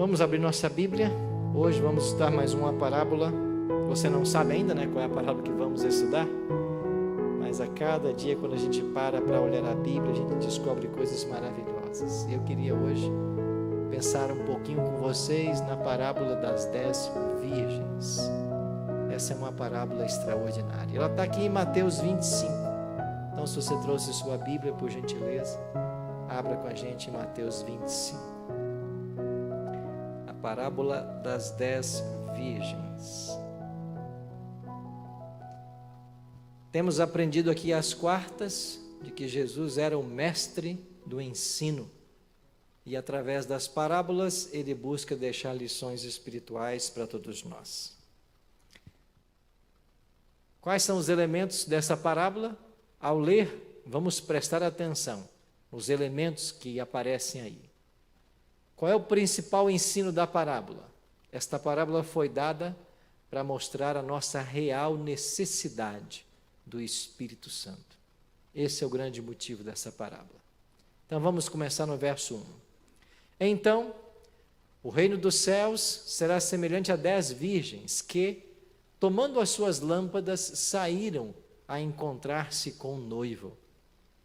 Vamos abrir nossa Bíblia. Hoje vamos estudar mais uma parábola. Você não sabe ainda, qual é a parábola que vamos estudar? Mas a cada dia, quando a gente para olhar a Bíblia, a gente descobre coisas maravilhosas. E eu queria hoje pensar um pouquinho com vocês na parábola das 10 virgens. Essa é uma parábola extraordinária. Ela está aqui em Mateus 25. Então, se você trouxe sua Bíblia, por gentileza, abra com a gente em Mateus 25. A parábola das 10 virgens. Temos aprendido aqui às quartas de que Jesus era o mestre do ensino. E através das parábolas, ele busca deixar lições espirituais para todos nós. Quais são os elementos dessa parábola? Ao ler, vamos prestar atenção nos elementos que aparecem aí. Qual é o principal ensino da parábola? Esta parábola foi dada para mostrar a nossa real necessidade do Espírito Santo. Esse é o grande motivo dessa parábola. Então vamos começar no verso 1. Então, o reino dos céus será semelhante a 10 virgens que, tomando as suas lâmpadas, saíram a encontrar-se com o noivo.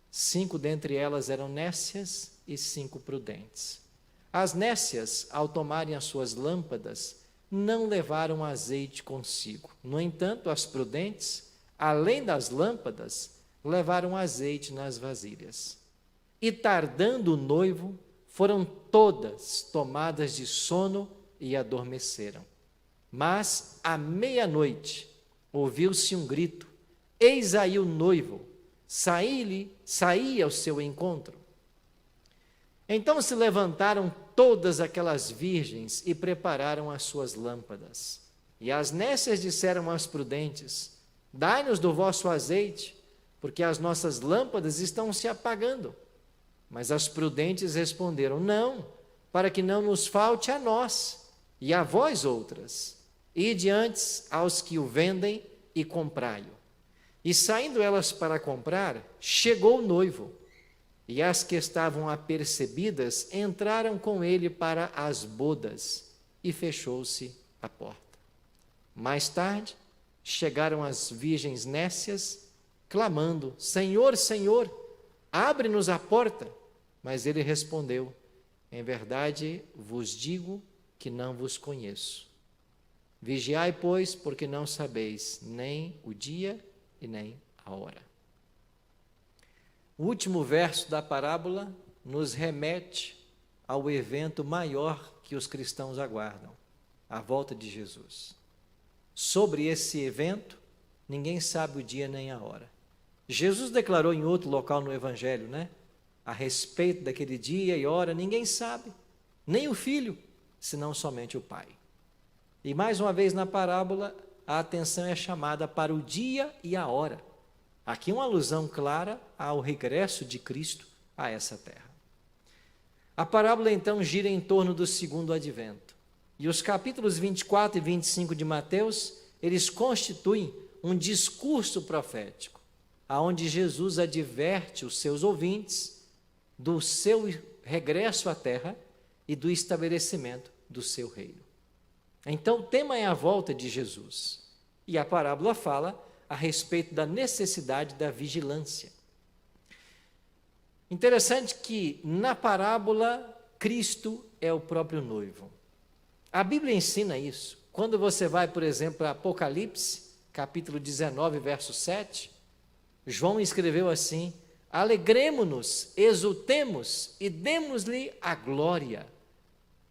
5 dentre elas eram nécias e 5 prudentes. As nécias, ao tomarem as suas lâmpadas, não levaram azeite consigo. No entanto, as prudentes, além das lâmpadas, levaram azeite nas vasilhas. E tardando o noivo, foram todas tomadas de sono e adormeceram. Mas, à meia-noite, ouviu-se um grito: eis aí o noivo, saía ao seu encontro. Então se levantaram todas aquelas virgens e prepararam as suas lâmpadas. E as nécias disseram às prudentes: dai-nos do vosso azeite, porque as nossas lâmpadas estão se apagando. Mas as prudentes responderam: não, para que não nos falte a nós e a vós outras. Ide antes aos que o vendem e comprai-o. E saindo elas para comprar, chegou o noivo. E as que estavam apercebidas entraram com ele para as bodas, e fechou-se a porta. Mais tarde, chegaram as virgens nécias, clamando: Senhor, Senhor, abre-nos a porta. Mas ele respondeu: em verdade vos digo que não vos conheço. Vigiai, pois, porque não sabeis nem o dia e nem a hora. O último verso da parábola nos remete ao evento maior que os cristãos aguardam, a volta de Jesus. Sobre esse evento, ninguém sabe o dia nem a hora. Jesus declarou em outro local no Evangelho, a respeito daquele dia e hora, ninguém sabe, nem o Filho, senão somente o Pai. E mais uma vez na parábola, a atenção é chamada para o dia e a hora. Aqui uma alusão clara ao regresso de Cristo a essa terra. A parábola então gira em torno do segundo advento. E os capítulos 24 e 25 de Mateus, eles constituem um discurso profético, aonde Jesus adverte os seus ouvintes do seu regresso à terra e do estabelecimento do seu reino. Então o tema é a volta de Jesus. E a parábola fala a respeito da necessidade da vigilância. Interessante que na parábola Cristo é o próprio noivo. A Bíblia ensina isso. Quando você vai, por exemplo, para Apocalipse, capítulo 19, verso 7, João escreveu assim: alegremo-nos, exultemos e demos-lhe a glória,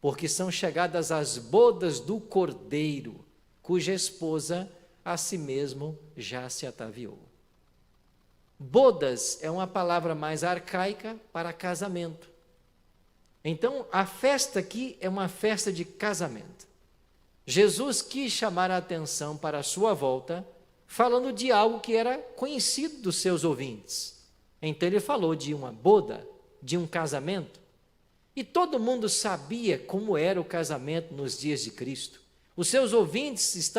porque são chegadas as bodas do Cordeiro, cuja esposa a si mesmo já se ataviou. Bodas é uma palavra mais arcaica para casamento. Então, a festa aqui é uma festa de casamento. Jesus quis chamar a atenção para a sua volta, falando de algo que era conhecido dos seus ouvintes. Então, ele falou de uma boda, de um casamento. E todo mundo sabia como era o casamento nos dias de Cristo. Os seus ouvintes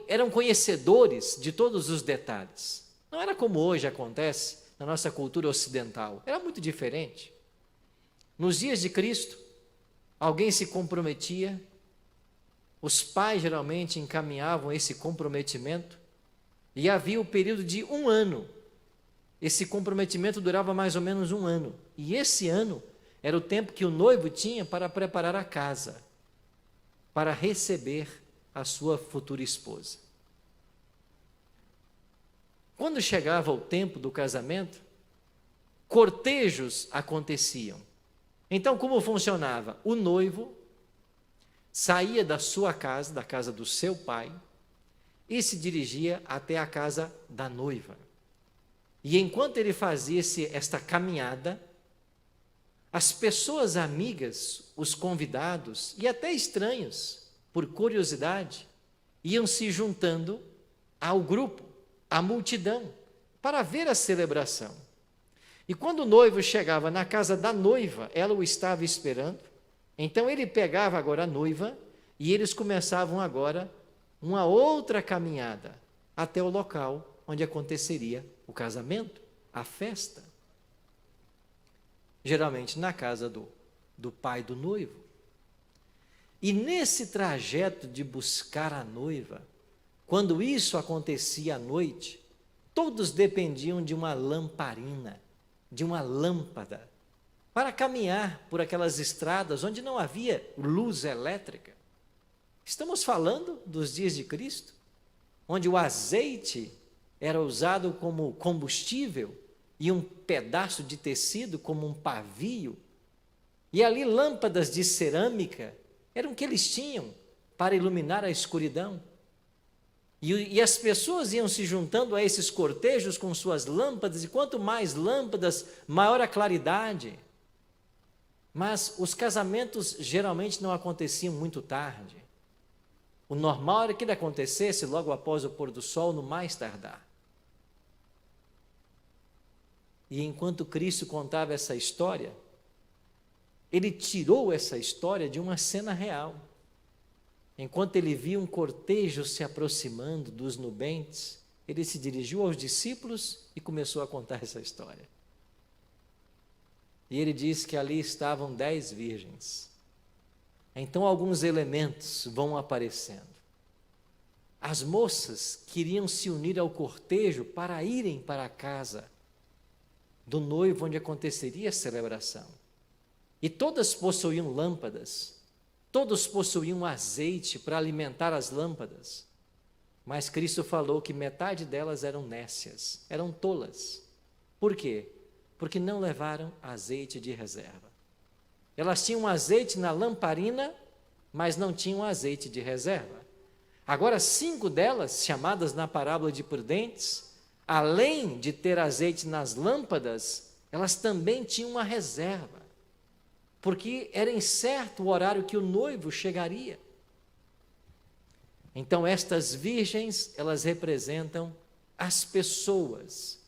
eram conhecedores de todos os detalhes. Não era como hoje acontece na nossa cultura ocidental. Era muito diferente. Nos dias de Cristo, alguém se comprometia, os pais geralmente encaminhavam esse comprometimento, e havia o período de 1 ano. Esse comprometimento durava mais ou menos 1 ano, e esse ano era o tempo que o noivo tinha para preparar a casa, para receber a sua futura esposa. Quando chegava o tempo do casamento, cortejos aconteciam. Então, como funcionava? O noivo saía da sua casa, da casa do seu pai, e se dirigia até a casa da noiva. E enquanto ele fazia esta caminhada, as pessoas amigas, os convidados e até estranhos, por curiosidade, iam se juntando ao grupo, à multidão, para ver a celebração. E quando o noivo chegava na casa da noiva, ela o estava esperando, então ele pegava agora a noiva e eles começavam agora uma outra caminhada até o local onde aconteceria o casamento, a festa. Geralmente na casa do pai do noivo. E nesse trajeto de buscar a noiva, quando isso acontecia à noite, todos dependiam de uma lamparina, de uma lâmpada, para caminhar por aquelas estradas onde não havia luz elétrica. Estamos falando dos dias de Cristo, onde o azeite era usado como combustível e um pedaço de tecido como um pavio, e ali lâmpadas de cerâmica eram o que eles tinham para iluminar a escuridão. E as pessoas iam se juntando a esses cortejos com suas lâmpadas, e quanto mais lâmpadas, maior a claridade. Mas os casamentos geralmente não aconteciam muito tarde. O normal era que ele acontecesse logo após o pôr do sol, no mais tardar. E enquanto Cristo contava essa história, ele tirou essa história de uma cena real. Enquanto ele via um cortejo se aproximando dos nubentes, ele se dirigiu aos discípulos e começou a contar essa história. E ele disse que ali estavam 10 virgens. Então alguns elementos vão aparecendo. As moças queriam se unir ao cortejo para irem para a casa do noivo onde aconteceria a celebração. E todas possuíam lâmpadas, todos possuíam azeite para alimentar as lâmpadas. Mas Cristo falou que metade delas eram nécias, eram tolas. Por quê? Porque não levaram azeite de reserva. Elas tinham azeite na lamparina, mas não tinham azeite de reserva. Agora, 5 delas, chamadas na parábola de prudentes, além de ter azeite nas lâmpadas, elas também tinham uma reserva, porque era incerto o horário que o noivo chegaria. Então, estas virgens, elas representam as pessoas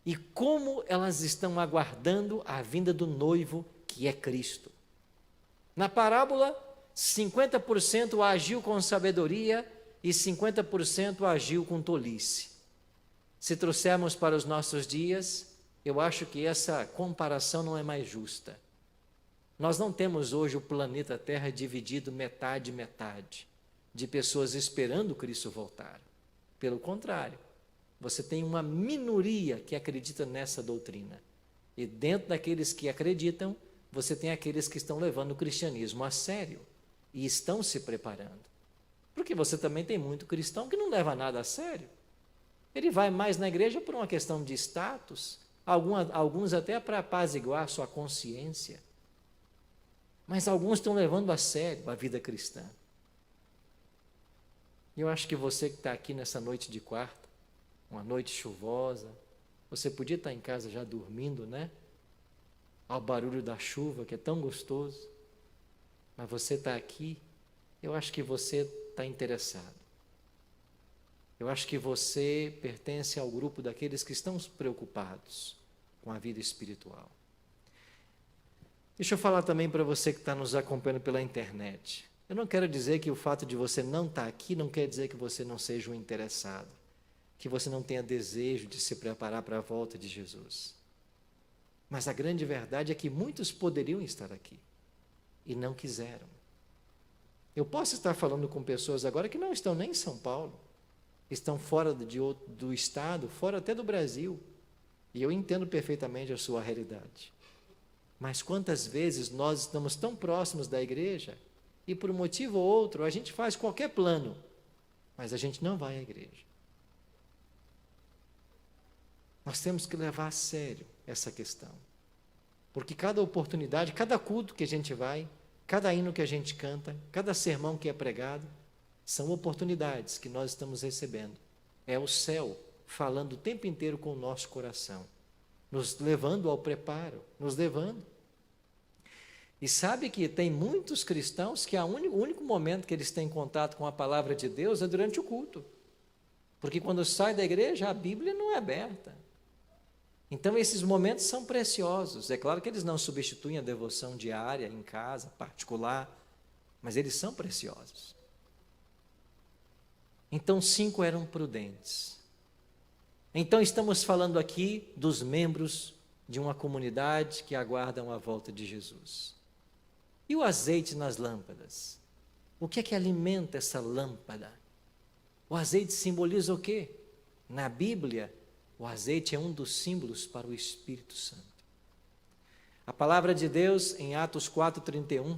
e como elas estão aguardando a vinda do noivo, que é Cristo. Na parábola, 50% agiu com sabedoria e 50% agiu com tolice. Se trouxermos para os nossos dias, eu acho que essa comparação não é mais justa. Nós não temos hoje o planeta Terra dividido metade, de pessoas esperando Cristo voltar. Pelo contrário, você tem uma minoria que acredita nessa doutrina. E dentro daqueles que acreditam, você tem aqueles que estão levando o cristianismo a sério e estão se preparando. Porque você também tem muito cristão que não leva nada a sério. Ele vai mais na igreja por uma questão de status, alguns até para apaziguar sua consciência. Mas alguns estão levando a sério a vida cristã. Eu acho que você que está aqui nessa noite de quarta, uma noite chuvosa, você podia estar em casa já dormindo, né? Ao barulho da chuva, que é tão gostoso. Mas você está aqui, eu acho que você está interessado. Eu acho que você pertence ao grupo daqueles que estão preocupados com a vida espiritual. Deixa eu falar também para você que está nos acompanhando pela internet. Eu não quero dizer que o fato de você não estar aqui não quer dizer que você não seja um interessado, que você não tenha desejo de se preparar para a volta de Jesus. Mas a grande verdade é que muitos poderiam estar aqui. e não quiseram. Eu posso estar falando com pessoas agora que não estão nem em São Paulo, estão fora do estado, fora até do Brasil, e eu entendo perfeitamente a sua realidade. Mas quantas vezes nós estamos tão próximos da igreja e por um motivo ou outro a gente faz qualquer plano, mas a gente não vai à igreja. Nós temos que levar a sério essa questão, porque cada oportunidade, cada culto que a gente vai, cada hino que a gente canta, cada sermão que é pregado, são oportunidades que nós estamos recebendo. É o céu falando o tempo inteiro com o nosso coração, nos levando ao preparo, nos levando. E sabe que tem muitos cristãos que o único momento que eles têm contato com a palavra de Deus é durante o culto. Porque quando sai da igreja, a Bíblia não é aberta. Então, esses momentos são preciosos. É claro que eles não substituem a devoção diária, em casa, particular, mas eles são preciosos. Então, 5 eram prudentes. Então, estamos falando aqui dos membros de uma comunidade que aguardam a volta de Jesus. E o azeite nas lâmpadas? O que é que alimenta essa lâmpada? O azeite simboliza o quê? Na Bíblia, o azeite é um dos símbolos para o Espírito Santo. A palavra de Deus, em Atos 4:31,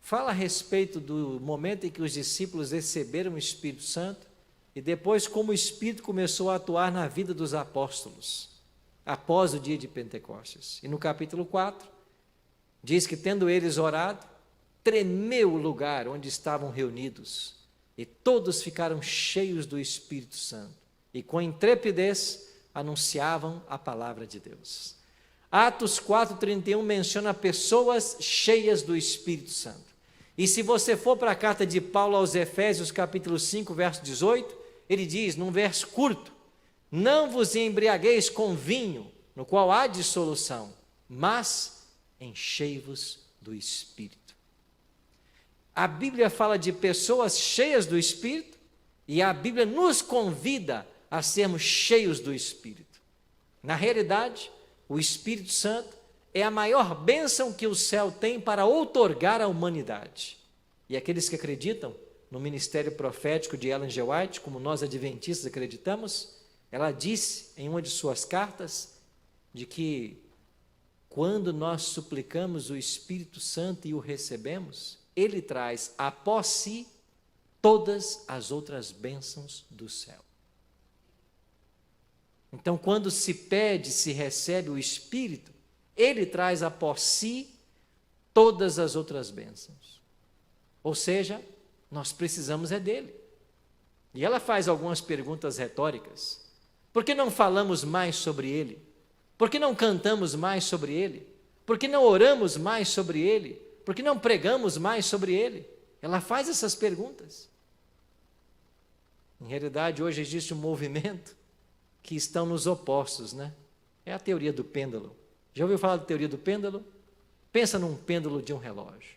fala a respeito do momento em que os discípulos receberam o Espírito Santo e depois como o Espírito começou a atuar na vida dos apóstolos, após o dia de Pentecostes. E no capítulo 4, diz que tendo eles orado, tremeu o lugar onde estavam reunidos e todos ficaram cheios do Espírito Santo e com intrepidez anunciavam a palavra de Deus. Atos 4:31 menciona pessoas cheias do Espírito Santo. E se você for para a carta de Paulo aos Efésios, capítulo 5, verso 18, ele diz, num verso curto, não vos embriagueis com vinho, no qual há dissolução, mas enchei-vos do Espírito. A Bíblia fala de pessoas cheias do Espírito e a Bíblia nos convida a sermos cheios do Espírito. Na realidade, o Espírito Santo é a maior bênção que o céu tem para outorgar à humanidade. E aqueles que acreditam no ministério profético de Ellen G. White, como nós adventistas acreditamos, ela disse em uma de suas cartas de que quando nós suplicamos o Espírito Santo e o recebemos, ele traz após si todas as outras bênçãos do céu. Então, quando se pede, se recebe o Espírito, ele traz após si todas as outras bênçãos. Ou seja, nós precisamos é dele. E ela faz algumas perguntas retóricas. Por que não falamos mais sobre ele? Por que não cantamos mais sobre ele? Por que não oramos mais sobre ele? Por que não pregamos mais sobre ele? Ela faz essas perguntas. Em realidade, hoje existe um movimento que estão nos opostos, né? É a teoria do pêndulo. Já ouviu falar da teoria do pêndulo? Pensa num pêndulo de um relógio.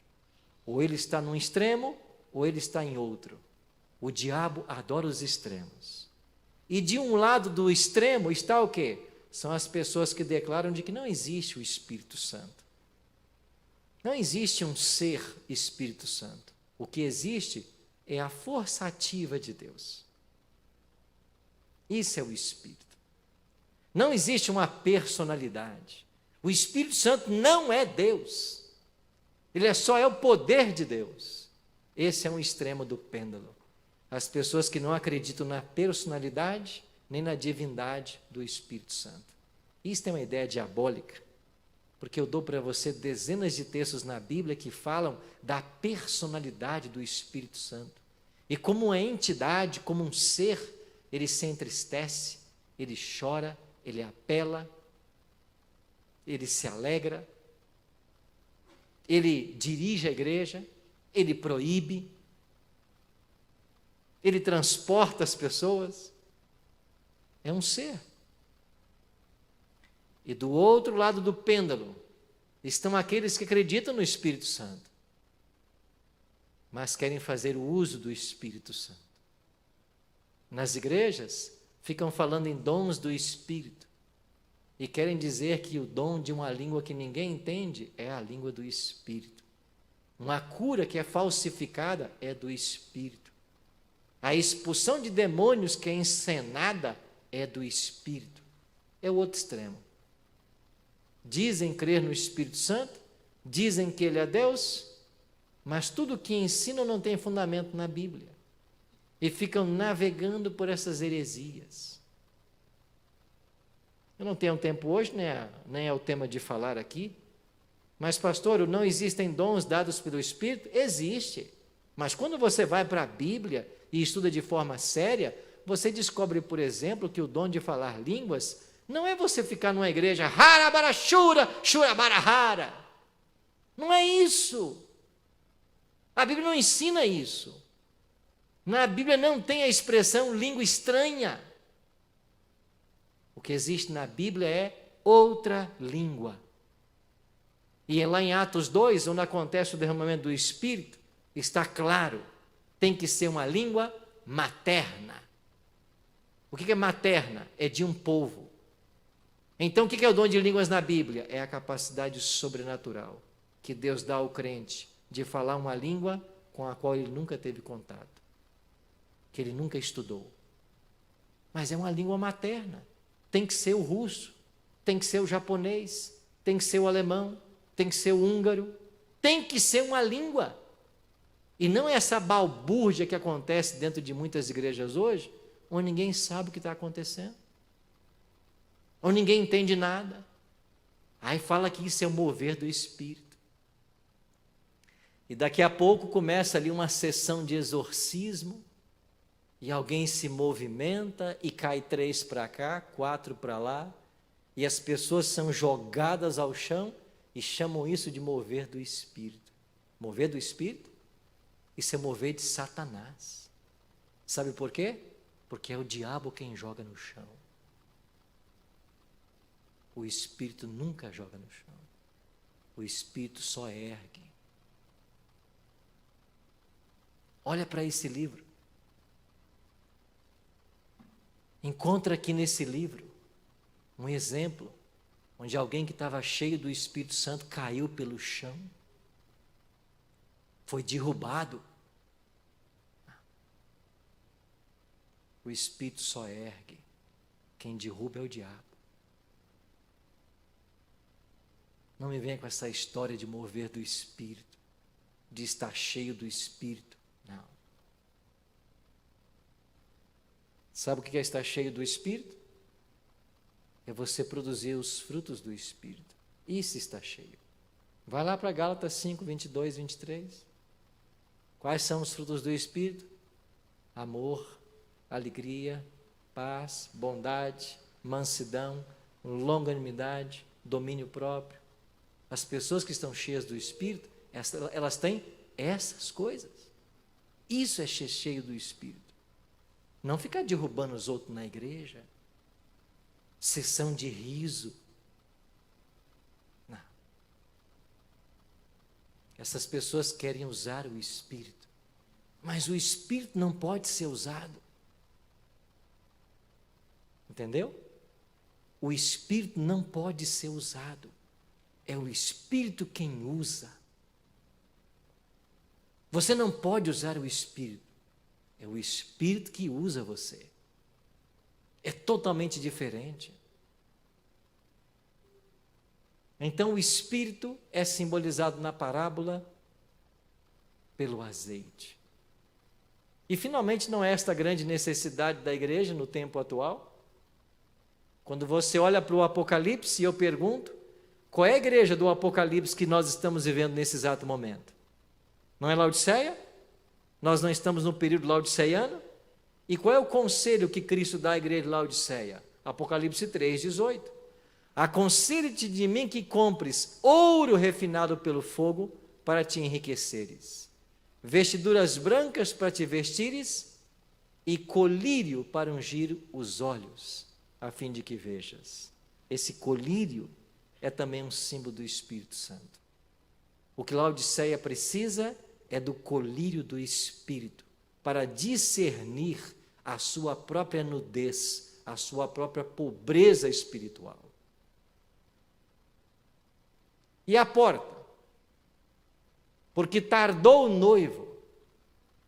Ou ele está num extremo, ou ele está em outro. O diabo adora os extremos. E de um lado do extremo está o quê? São as pessoas que declaram de que não existe o Espírito Santo. Não existe um ser Espírito Santo. O que existe é a força ativa de Deus. Isso é o Espírito. Não existe uma personalidade. O Espírito Santo não é Deus. Ele só é o poder de Deus. Esse é um extremo do pêndulo. As pessoas que não acreditam na personalidade nem na divindade do Espírito Santo. Isso é uma ideia diabólica, porque eu dou para você dezenas de textos na Bíblia que falam da personalidade do Espírito Santo. E como uma entidade, como um ser, ele se entristece, ele chora, ele apela, ele se alegra, ele dirige a igreja, ele proíbe, ele transporta as pessoas. É um ser. E do outro lado do pêndulo estão aqueles que acreditam no Espírito Santo, mas querem fazer o uso do Espírito Santo. Nas igrejas, ficam falando em dons do Espírito e querem dizer que o dom de uma língua que ninguém entende é a língua do Espírito. Uma cura que é falsificada é do Espírito. A expulsão de demônios que é encenada é do Espírito. É o outro extremo. Dizem crer no Espírito Santo, dizem que Ele é Deus, mas tudo que ensinam não tem fundamento na Bíblia. E ficam navegando por essas heresias. Eu não tenho tempo hoje, nem é o tema de falar aqui, mas, pastor, não existem dons dados pelo Espírito? Existe. Mas quando você vai para a Bíblia e estuda de forma séria, você descobre, por exemplo, que o dom de falar línguas não é você ficar numa igreja, harabarachura, shurabarahara. Não é isso. A Bíblia não ensina isso. Na Bíblia não tem a expressão língua estranha. O que existe na Bíblia é outra língua. E lá em Atos 2, onde acontece o derramamento do Espírito, está claro, tem que ser uma língua materna. O que é materna? É de um povo. Então, o que é o dom de línguas na Bíblia? É a capacidade sobrenatural que Deus dá ao crente de falar uma língua com a qual ele nunca teve contato, que ele nunca estudou. Mas é uma língua materna. Tem que ser o russo, tem que ser o japonês, tem que ser o alemão, tem que ser o húngaro, tem que ser uma língua. E não essa balbúrdia que acontece dentro de muitas igrejas hoje, onde ninguém sabe o que está acontecendo, onde ninguém entende nada. Aí fala que isso é o mover do Espírito. E daqui a pouco começa ali uma sessão de exorcismo, e alguém se movimenta e cai 3 para cá, 4 para lá, e as pessoas são jogadas ao chão e chamam isso de mover do Espírito. Mover do Espírito? Isso é mover de Satanás. Sabe por quê? Porque é o diabo quem joga no chão. O Espírito nunca joga no chão. O Espírito só ergue. Olha para esse livro. Encontra aqui nesse livro um exemplo onde alguém que estava cheio do Espírito Santo caiu pelo chão, foi derrubado. O Espírito só ergue, quem derruba é o diabo. Não me venha com essa história de mover do Espírito, de estar cheio do Espírito. Não. Sabe o que é estar cheio do Espírito? É você produzir os frutos do Espírito. Isso está cheio. Vai lá para Gálatas 5, 22, 23. Quais são os frutos do Espírito? Amor, alegria, paz, bondade, mansidão, longanimidade, domínio próprio. As pessoas que estão cheias do Espírito, elas têm essas coisas. Isso é ser cheio do Espírito. Não ficar derrubando os outros na igreja. Sessão de riso. Não. Essas pessoas querem usar o Espírito, mas o Espírito não pode ser usado. Entendeu? O Espírito não pode ser usado. É o Espírito quem usa. Você não pode usar o Espírito. É o Espírito que usa você. É totalmente diferente. Então, o Espírito é simbolizado na parábola pelo azeite. E, finalmente, não é esta a grande necessidade da igreja no tempo atual? Quando você olha para o Apocalipse, eu pergunto, qual é a igreja do Apocalipse que nós estamos vivendo nesse exato momento? Não é Laodiceia? Nós não estamos no período laodiceiano? E qual é o conselho que Cristo dá à igreja de Laodiceia? Apocalipse 3, 18. Aconselho-te de mim que compres ouro refinado pelo fogo para te enriqueceres, vestiduras brancas para te vestires e colírio para ungir os olhos, a fim de que vejas. Esse colírio é também um símbolo do Espírito Santo. O que Laodiceia precisa é do colírio do Espírito, para discernir a sua própria nudez, a sua própria pobreza espiritual. E a porta? porque tardou o noivo.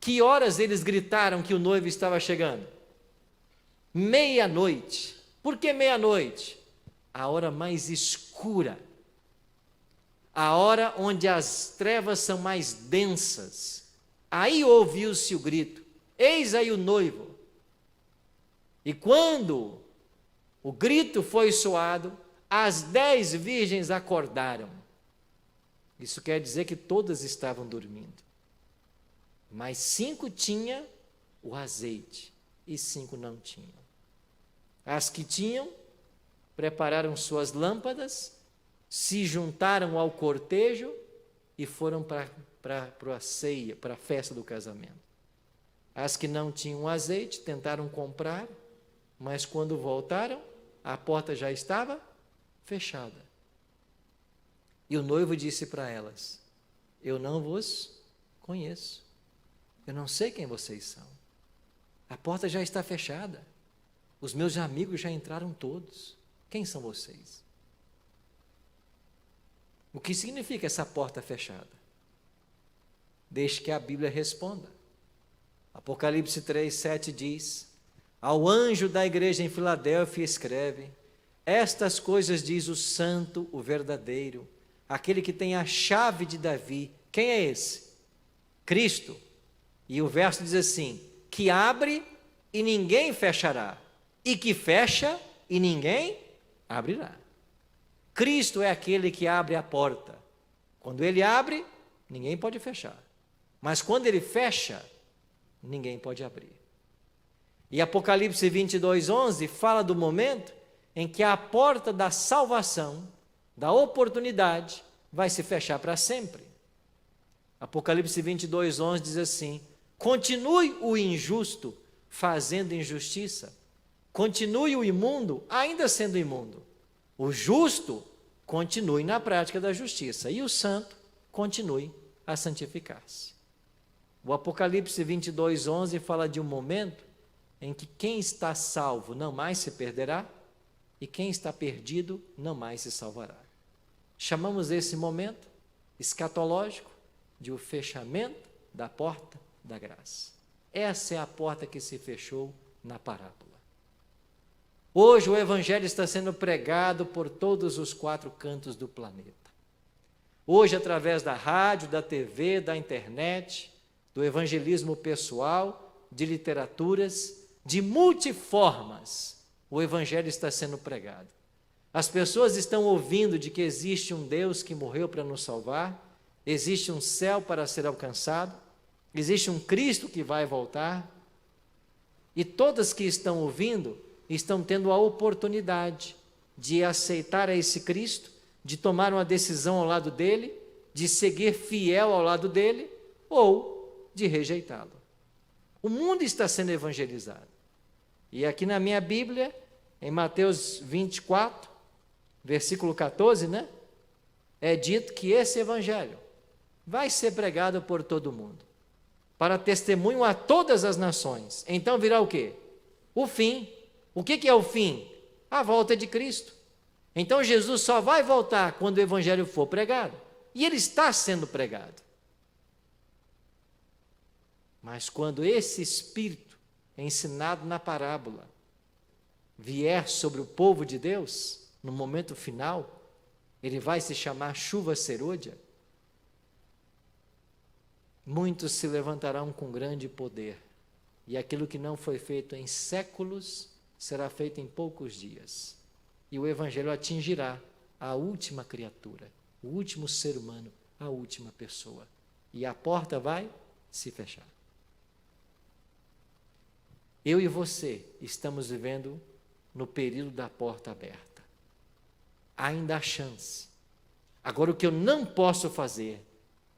Que horas eles gritaram que o noivo estava chegando? Meia-noite. Por que meia-noite? A hora mais escura, a hora onde as trevas são mais densas. Aí ouviu-se o grito: eis aí o noivo. E quando o grito foi soado, as 10 virgens acordaram. Isso quer dizer que todas estavam dormindo. Mas 5 tinham o azeite e 5 não tinham. As que tinham, prepararam suas lâmpadas, se juntaram ao cortejo e foram para a ceia, para a festa do casamento. As que não tinham azeite tentaram comprar, mas quando voltaram, a porta já estava fechada. E o noivo disse para elas: eu não vos conheço, eu não sei quem vocês são. A porta já está fechada, os meus amigos já entraram todos. Quem são vocês? O que significa essa porta fechada? Deixe que a Bíblia responda. Apocalipse 3:7 diz: ao anjo da igreja em Filadélfia escreve: estas coisas diz o santo, o verdadeiro, aquele que tem a chave de Davi. Quem é esse? Cristo. E o verso diz assim: que abre e ninguém fechará, e que fecha e ninguém abrirá. Cristo é aquele que abre a porta. Quando ele abre, ninguém pode fechar. Mas quando ele fecha, ninguém pode abrir. E Apocalipse 22:11 fala do momento em que a porta da salvação, da oportunidade, vai se fechar para sempre. Apocalipse 22:11 diz assim: continue o injusto fazendo injustiça, continue o imundo ainda sendo imundo, o justo continue na prática da justiça e o santo continue a santificar-se. O Apocalipse 22:11 fala de um momento em que quem está salvo não mais se perderá e quem está perdido não mais se salvará. Chamamos esse momento escatológico de o fechamento da porta da graça. Essa é a porta que se fechou na parábola. Hoje o evangelho está sendo pregado por todos os 4 cantos do planeta. Hoje, através da rádio, da TV, da internet, do evangelismo pessoal, de literaturas, de multiformas, o evangelho está sendo pregado. As pessoas estão ouvindo de que existe um Deus que morreu para nos salvar, existe um céu para ser alcançado, existe um Cristo que vai voltar, e todas que estão ouvindo estão tendo a oportunidade de aceitar a esse Cristo, de tomar uma decisão ao lado dele, de seguir fiel ao lado dele, ou de rejeitá-lo. O mundo está sendo evangelizado. E aqui na minha Bíblia, em Mateus 24, versículo 14, é dito que esse evangelho vai ser pregado por todo mundo, para testemunho a todas as nações. Então virá o quê? O fim. O que é o fim? A volta de Cristo. Então Jesus só vai voltar quando o evangelho for pregado. E ele está sendo pregado. Mas quando esse Espírito ensinado na parábola vier sobre o povo de Deus, no momento final, ele vai se chamar chuva serôdia. Muitos se levantarão com grande poder, e aquilo que não foi feito em séculos será feito em poucos dias. E o evangelho atingirá a última criatura, o último ser humano, a última pessoa. E a porta vai se fechar. Eu e você estamos vivendo no período da porta aberta. Ainda há chance. Agora, o que eu não posso fazer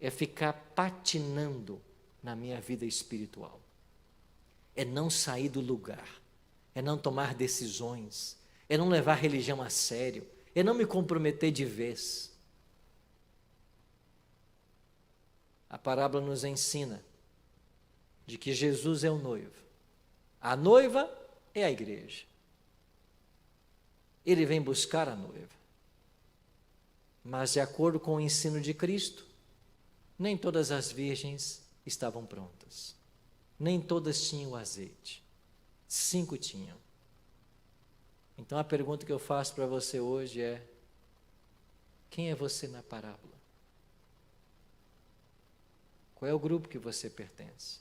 é ficar patinando na minha vida espiritual. É não sair do lugar. É não tomar decisões. É não levar a religião a sério. É não me comprometer de vez. A parábola nos ensina de que Jesus é o noivo. A noiva é a igreja. Ele vem buscar a noiva. Mas, de acordo com o ensino de Cristo, Nem todas as virgens estavam prontas. Nem todas tinham azeite. 5 tinham. Então a pergunta que eu faço para você hoje é: quem é você na parábola? Qual é o grupo que você pertence?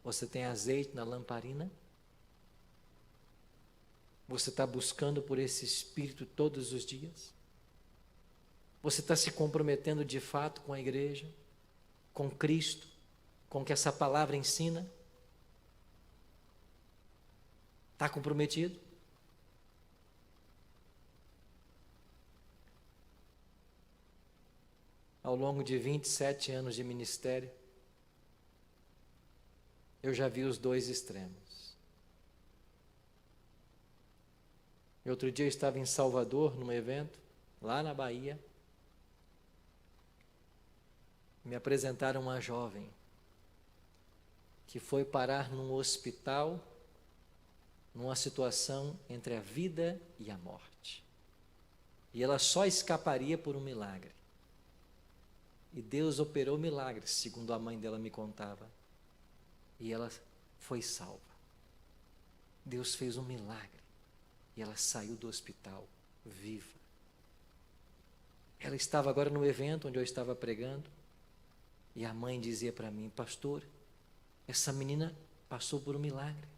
Você tem azeite na lamparina? Você está buscando por esse Espírito todos os dias? Você está se comprometendo de fato com a igreja, com Cristo, com o que essa palavra ensina? Está comprometido? Ao longo de 27 anos de ministério, eu já vi os dois extremos. E outro dia eu estava em Salvador, num evento, lá na Bahia. Me apresentaram uma jovem que foi parar num hospital, numa situação entre a vida e a morte. E ela só escaparia por um milagre. E Deus operou milagres, segundo a mãe dela me contava. E ela foi salva. Deus fez um milagre. E ela saiu do hospital viva. Ela estava agora no evento onde eu estava pregando. E a mãe dizia para mim: pastor, essa menina passou por um milagre,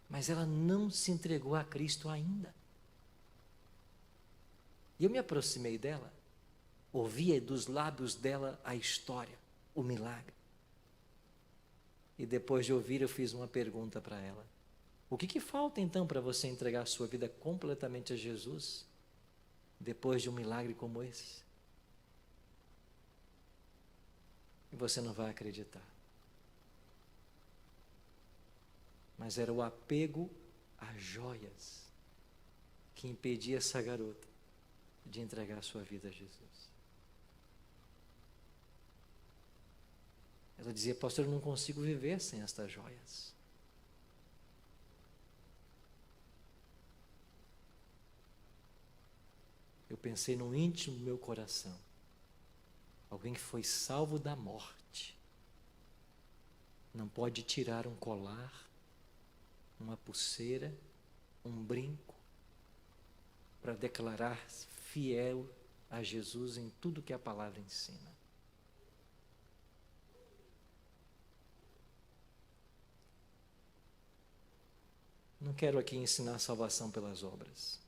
mas ela não se entregou a Cristo ainda. E eu me aproximei dela, ouvia dos lábios dela a história, o milagre. E depois de ouvir, eu fiz uma pergunta para ela: o que falta então para você entregar a sua vida completamente a Jesus, depois de um milagre como esse? E você não vai acreditar. Mas era o apego a joias que impedia essa garota de entregar a sua vida a Jesus. Ela dizia: pastor, eu não consigo viver sem estas joias. Eu pensei no íntimo do meu coração: alguém que foi salvo da morte não pode tirar um colar, uma pulseira, um brinco, para declarar fiel a Jesus em tudo que a palavra ensina. Não quero aqui ensinar salvação pelas obras.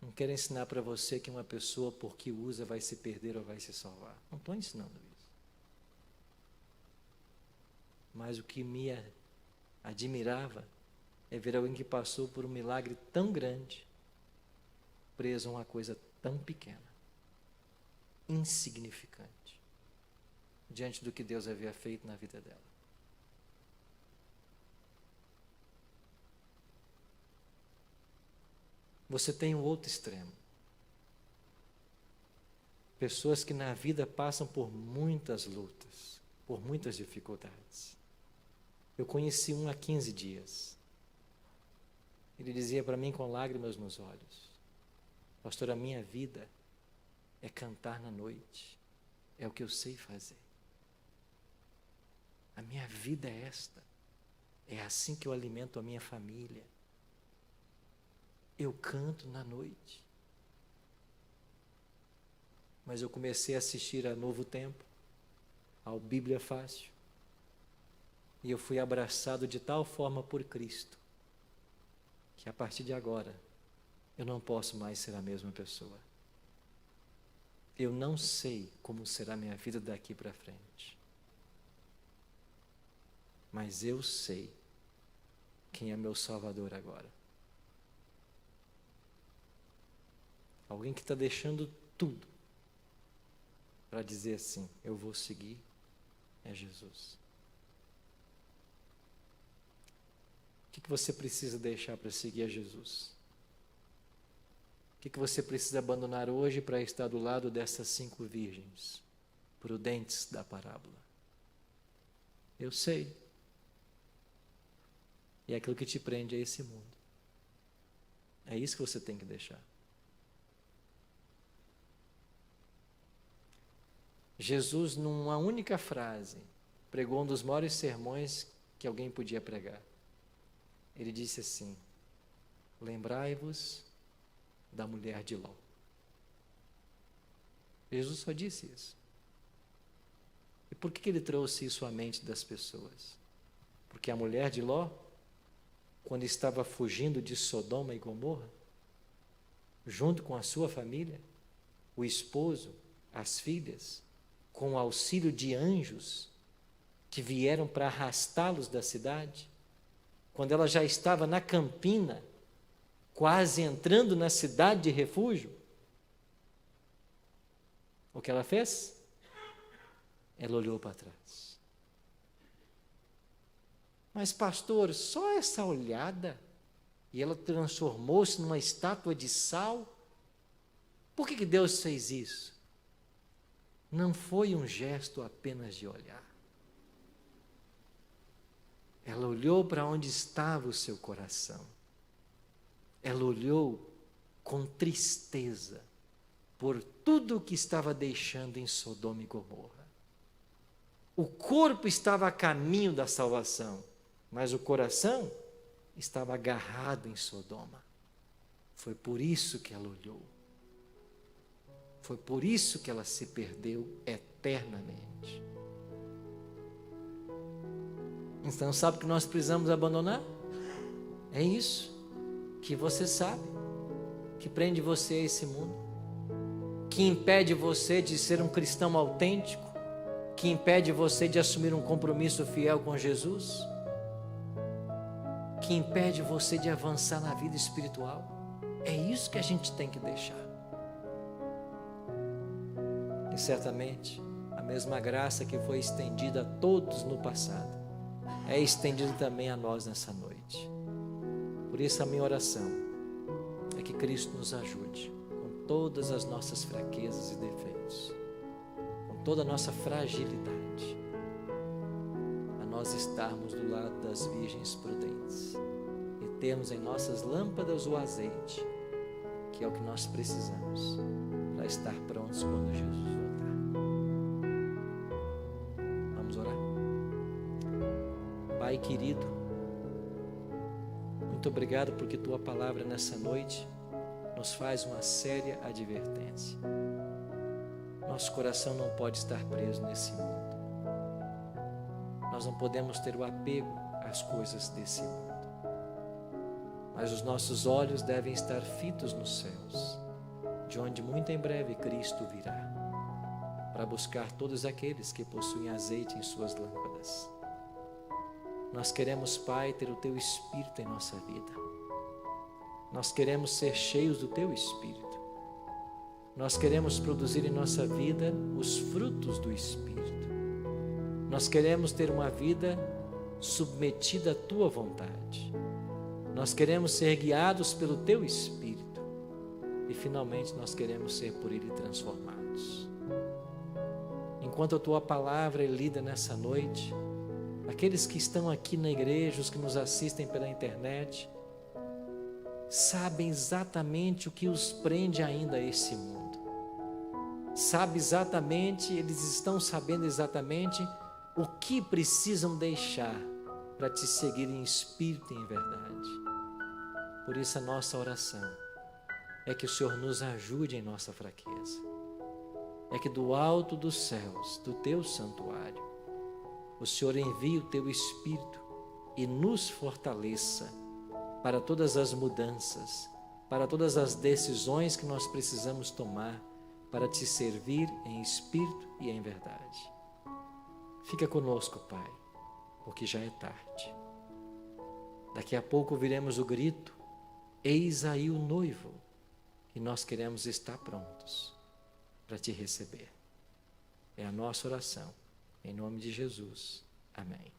Não quero ensinar para você que uma pessoa, porque usa, vai se perder ou vai se salvar. Não estou ensinando isso. Mas o que me admirava é ver alguém que passou por um milagre tão grande, preso a uma coisa tão pequena, insignificante, diante do que Deus havia feito na vida dela. Você tem um outro extremo. Pessoas que na vida passam por muitas lutas, por muitas dificuldades. Eu conheci um há 15 dias. Ele dizia para mim com lágrimas nos olhos: pastor, a minha vida é cantar na noite. É o que eu sei fazer. A minha vida é esta. É assim que eu alimento a minha família. Eu canto na noite. Mas eu comecei a assistir a Novo Tempo, ao Bíblia Fácil. E eu fui abraçado de tal forma por Cristo, que a partir de agora, eu não posso mais ser a mesma pessoa. Eu não sei como será minha vida daqui para frente. Mas eu sei quem é meu Salvador agora. Alguém que está deixando tudo para dizer assim: eu vou seguir é Jesus. O que você precisa deixar para seguir a Jesus? O que você precisa abandonar hoje para estar do lado dessas 5 virgens prudentes da parábola? Eu sei. E é aquilo que te prende a esse mundo. É isso que você tem que deixar. Jesus, numa única frase, pregou um dos maiores sermões que alguém podia pregar. Ele disse assim: lembrai-vos da mulher de Ló. Jesus só disse isso. E por que ele trouxe isso à mente das pessoas? Porque a mulher de Ló, quando estava fugindo de Sodoma e Gomorra, junto com a sua família, o esposo, as filhas, com o auxílio de anjos que vieram para arrastá-los da cidade, quando ela já estava na campina, quase entrando na cidade de refúgio, o que ela fez? Ela olhou para trás. Mas, pastor, só essa olhada e ela transformou-se numa estátua de sal? Por que Deus fez isso? Não foi um gesto apenas de olhar. Ela olhou para onde estava o seu coração. Ela olhou com tristeza por tudo o que estava deixando em Sodoma e Gomorra. O corpo estava a caminho da salvação, mas o coração estava agarrado em Sodoma. Foi por isso que ela olhou. Foi por isso que ela se perdeu eternamente. Então, sabe o que nós precisamos abandonar? É isso que você sabe, que prende você a esse mundo, que impede você de ser um cristão autêntico, que impede você de assumir um compromisso fiel com Jesus, que impede você de avançar na vida espiritual. É isso que a gente tem que deixar. E certamente a mesma graça que foi estendida a todos no passado é estendida também a nós nessa noite. Por isso a minha oração é que Cristo nos ajude com todas as nossas fraquezas e defeitos, com toda a nossa fragilidade, a nós estarmos do lado das virgens prudentes e termos em nossas lâmpadas o azeite, que é o que nós precisamos para estar prontos quando Jesus voltar. Vamos orar? Pai querido, muito obrigado porque Tua palavra nessa noite nos faz uma séria advertência. Nosso coração não pode estar preso nesse mundo. Nós não podemos ter o apego às coisas desse mundo. Mas os nossos olhos devem estar fitos nos céus, de onde muito em breve Cristo virá, para buscar todos aqueles que possuem azeite em suas lâmpadas. Nós queremos, Pai, ter o Teu Espírito em nossa vida. Nós queremos ser cheios do Teu Espírito. Nós queremos produzir em nossa vida os frutos do Espírito. Nós queremos ter uma vida submetida à Tua vontade. Nós queremos ser guiados pelo Teu Espírito. E finalmente nós queremos ser por Ele transformados. Enquanto a Tua palavra é lida nessa noite, aqueles que estão aqui na igreja, os que nos assistem pela internet, sabem exatamente o que os prende ainda a esse mundo. Eles estão sabendo exatamente o que precisam deixar para Te seguir em espírito e em verdade. Por isso a nossa oração é que o Senhor nos ajude em nossa fraqueza. É que do alto dos céus, do Teu santuário, o Senhor envie o Teu Espírito e nos fortaleça para todas as mudanças, para todas as decisões que nós precisamos tomar para Te servir em espírito e em verdade. Fica conosco, Pai, porque já é tarde. Daqui a pouco ouviremos o grito: eis aí o noivo, e nós queremos estar prontos para Te receber. É a nossa oração. Em nome de Jesus. Amém.